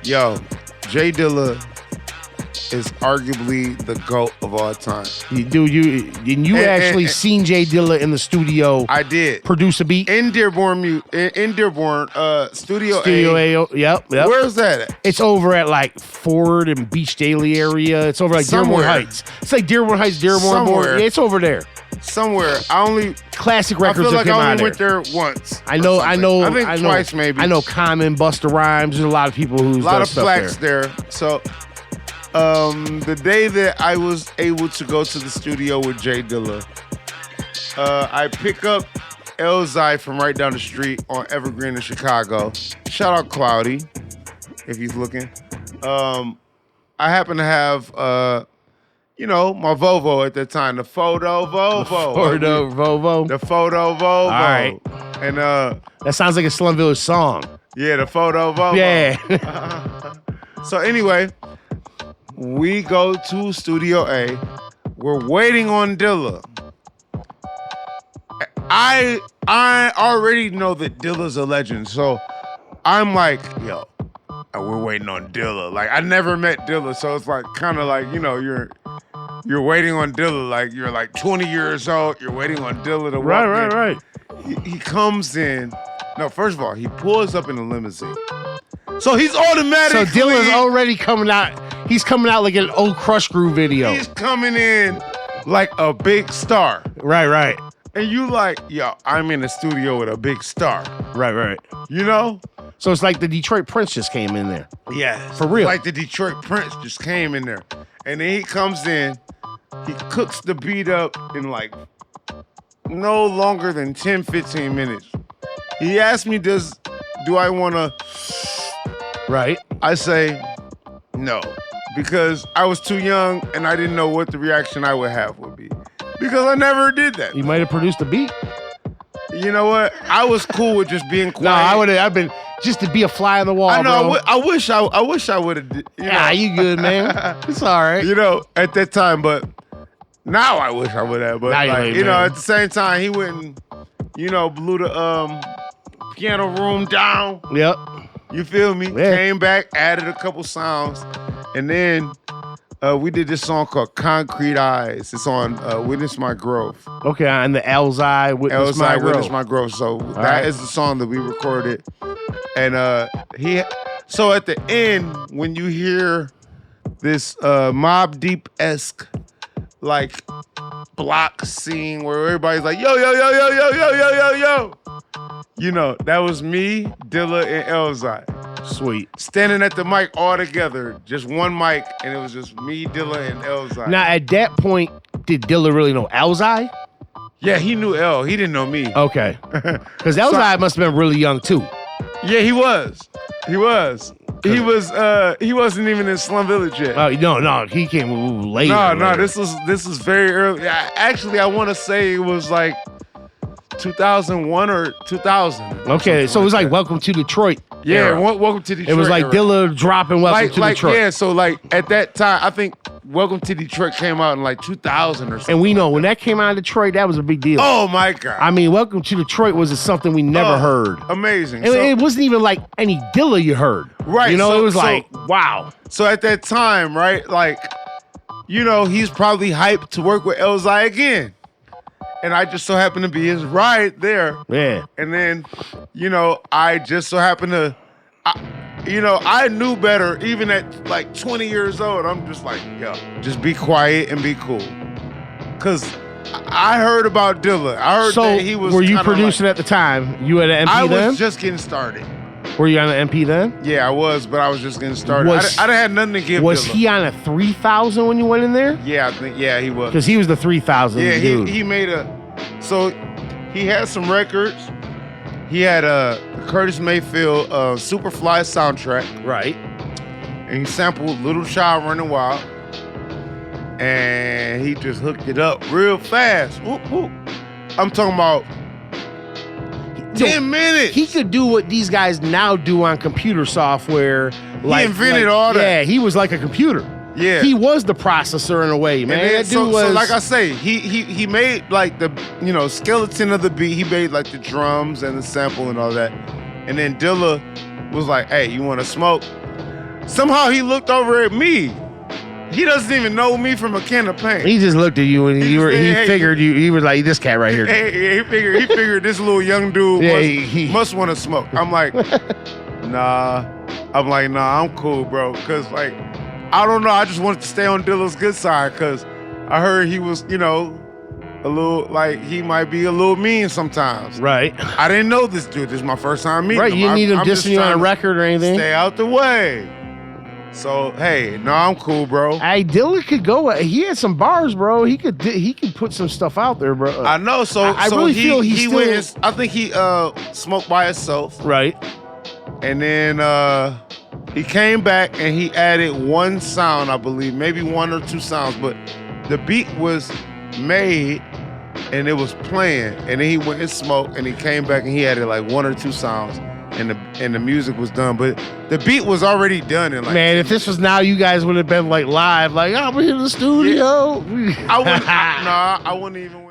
Yo, J-Dilla is arguably the GOAT of all time. You actually seen J-Dilla in the studio. I did. Produce a beat? In Dearborn, Studio A. Yep. Where's that at? It's over at like Ford and Beach Daily area. It's over like Dearborn Heights. It's like Dearborn Heights, Dearborn. Yeah, it's over there. Somewhere. Classic records. I feel like I only went there once. I know. I think twice maybe. I know Common, Busta Rhymes. There's a lot of people who's a lot of plaques there. So the day that I was able to go to the studio with J-Dilla, I pick up Elzai from right down the street on Evergreen in Chicago. Shout out Cloudy, if he's looking. I happen to have my Volvo at that time, the Photo Volvo. The Photo Volvo. All right. And that sounds like a Slum Village song. Yeah, the Photo Volvo. Yeah. So anyway, we go to Studio A. We're waiting on Dilla. I already know that Dilla's a legend, so I'm like, yo, we're waiting on Dilla. Like, I never met Dilla, so it's like kind of like, you're waiting on Dilla. Like, you're like 20 years old, you're waiting on Dilla to walk in. Right. He comes in. No, first of all, he pulls up in a limousine. So he's automatically... So Dilla's already coming out. He's coming out like an old Crush Groove video. He's coming in like a big star. Right. And you like, yo, I'm in the studio with a big star. Right. You know? So it's like the Detroit Prince just came in there. Yeah. For real. Like the Detroit Prince just came in there. And then he comes in, he cooks the beat up in like no longer than 10, 15 minutes. He asked me, do I want to... Right. I say no, because I was too young and I didn't know what the reaction I would have would be. Because I never did that. You might have produced a beat. You know what? I was cool with just being quiet. No, I've been just to be a fly on the wall. I know. Bro. I wish I would have. You good, man? It's all right. At that time, but now I wish I would have. But at the same time, he went and blew the piano room down. Yep. You feel me? Yeah. Came back, added a couple sounds, and then we did this song called Concrete Eyes. It's on Witness My Growth. Okay, and the Elzai Witness My Growth. So that is the song that we recorded. And so at the end, when you hear this Mobb Deep-esque like block scene where everybody's like, yo, that was me, Dilla, and Elzai. Sweet. Standing at the mic all together, just one mic, and it was just me, Dilla, and Elzai. Now, at that point, did Dilla really know Elzai? Yeah, he knew El. He didn't know me. Okay. Because Elzai must have been really young, too. Yeah, he was. He wasn't even in Slum Village yet. Oh, no, he came later. No, this was very early. Actually, I want to say it was like 2001 or 2000. Okay, so it was like Welcome to Detroit. Yeah, Welcome to Detroit. It was like era. Dilla dropping Welcome to Detroit. Yeah, so like at that time, I think Welcome to Detroit came out in like 2000 or something. And we know when that came out in Detroit, that was a big deal. Oh my God. I mean, Welcome to Detroit was something we never heard. Amazing. And it wasn't even like any Dilla you heard. Right. It was like, wow. So at that time, right, like, he's probably hyped to work with Elzai again. And I just so happened to be his ride there. Yeah. And then, I just so happened to, I knew better even at like 20 years old. I'm just like, yo, just be quiet and be cool. Because I heard about Dilla. I heard that he was. Were you producing at the time? You had an MP then? I was just getting started. Were you on an MP then? Yeah, I was, but I was just getting started. I didn't have nothing to give. Was Dilla. he on a 3000 when you went in there? Yeah, I think. Yeah, he was. Because he was the 3000. Yeah, dude. he made So he had some records. He had a Curtis Mayfield Superfly soundtrack. Right. And he sampled Little Child Running Wild. And he just hooked it up real fast. Whoop, whoop. I'm talking about 10 minutes. He could do what these guys now do on computer software. He invented all that. Yeah, he was like a computer. Yeah. He was the processor in a way, man. And then, that dude was... so like I say, he made like the skeleton of the beat. He made like the drums and the sample and all that. And then Dilla was like, hey, you want to smoke? somehow he looked over at me. He doesn't even know me from a can of paint. He just looked at you and he figured you. He was like, this cat right here. He figured this little young dude must want to smoke. I'm like, nah. I'm cool, bro. Cause like, I don't know. I just wanted to stay on Dilla's good side because I heard he was, you know, a little like he might be a little mean sometimes. Right. I didn't know this dude. This is my first time meeting him. Right. You need him dissing you on a record or anything. Stay out the way. So hey, no, I'm cool, bro. Hey, Dilla could go. He had some bars, bro. He could put some stuff out there, bro. I know. So I really feel he still went. I think he smoked by himself. Right. And then he came back and he added one sound, I believe, maybe one or two sounds, but the beat was made and it was playing. And then he went and smoked and he came back and he added like one or two sounds. And the music was done, but the beat was already done. And like, man, if this was now, you guys would have been like live, like I'm in the studio. Yeah. I wouldn't even.